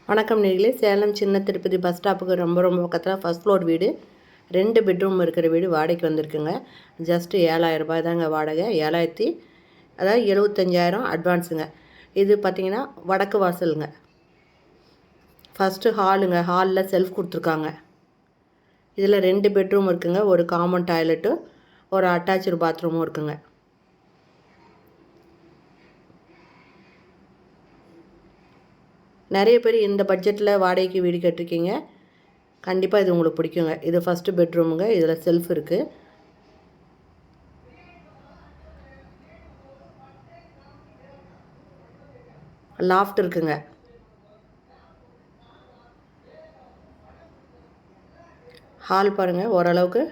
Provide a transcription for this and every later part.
வணக்கம் நேர்களே. சேலம் சின்ன திருப்பதி பஸ் ஸ்டாப்புக்கு ரொம்ப பக்கத்தில் ஃபஸ்ட் ஃப்ளோர் வீடு, 2 பெட்ரூம் இருக்கிற வீடு வாடகைக்கு வந்திருக்குங்க. ஜஸ்ட்டு 7,000 ரூபாய் தாங்க வாடகை. 7,000 அதாவது 75,000 அட்வான்ஸுங்க. இது பார்த்திங்கன்னா வடக்கு வாசலுங்க. ஃபஸ்ட்டு ஹாலுங்க. ஹாலில் செல்ஃப் கொடுத்துருக்காங்க. இதில் 2 பெட்ரூம் இருக்குங்க. ஒரு காமன் டாய்லெட்டு, ஒரு அட்டாச்சு பாத்ரூமும் இருக்குங்க. நிறைய பேர் இந்த பட்ஜெட்டில் வாடகைக்கு வீடு கட்டிருக்கீங்க. கண்டிப்பாக இது உங்களுக்கு பிடிக்குங்க. இது ஃபஸ்ட்டு பெட்ரூமுங்க. இதில் செல்ஃப் இருக்குது. லாஃப்ட் இருக்குங்க. ஹால் பாருங்கள், ஓரளவுக்கு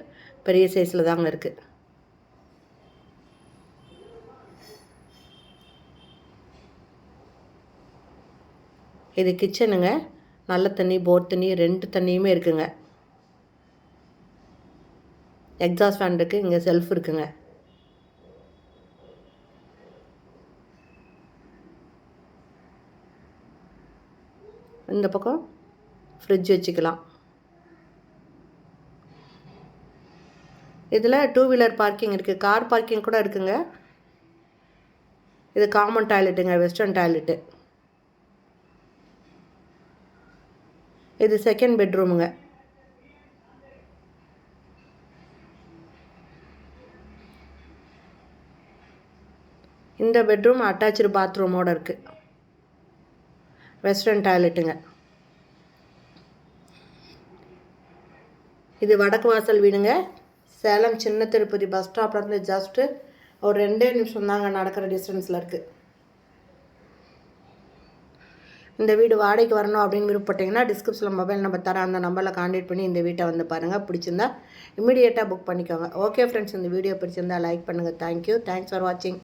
பெரிய சைஸில் தாங்க இருக்குது. இது கிச்சனுங்க. நல்ல தண்ணி, போர் தண்ணி, 2 தண்ணியுமே இருக்குங்க. எக்ஸாஸ்ட் ஃபேன் இருக்குது. இங்கே செல்ஃப் இருக்குங்க. இந்த பக்கம் ஃப்ரிட்ஜ் வச்சுக்கலாம். இதில் 2 வீலர் பார்க்கிங் இருக்குது. கார் பார்க்கிங் கூட இருக்குங்க. இது காமன் டாய்லெட்டுங்க, வெஸ்டர்ன் டாய்லெட்டு. இது செகண்ட் பெட்ரூமுங்க. இந்த பெட்ரூம் அட்டாச்சு பாத்ரூமோடு இருக்குது. வெஸ்டர்ன் டாய்லெட்டுங்க. இது வடக்கு வாசல் வீடுங்க. சேலம் சின்ன திருப்பதி பஸ் ஸ்டாப்லேருந்து ஜஸ்ட்டு ஒரு 2 நிமிஷம் தாங்க நடக்கிற டிஸ்டன்ஸில் இருக்குது. இந்த வீடு வாடகைக்கு வரணும் அப்படின்னு விருப்பப்பட்டீங்கன்னா டிஸ்கிரிப்ஷனில் மொபைல் நம்பர் தரேன். அந்த நம்பரில் கான்டாக்ட் பண்ணி இந்த வீட்டை வந்து பாருங்கள். பிடிச்சிருந்தா இமீடியேட்டாக புக் பண்ணிக்கோங்க. ஓகே ஃப்ரெண்ட்ஸ், இந்த வீடியோ பிடிச்சிருந்தா லைக் பண்ணுங்கள். தேங்க்யூ. தேங்க்ஸ் ஃபார் வாட்சிங்.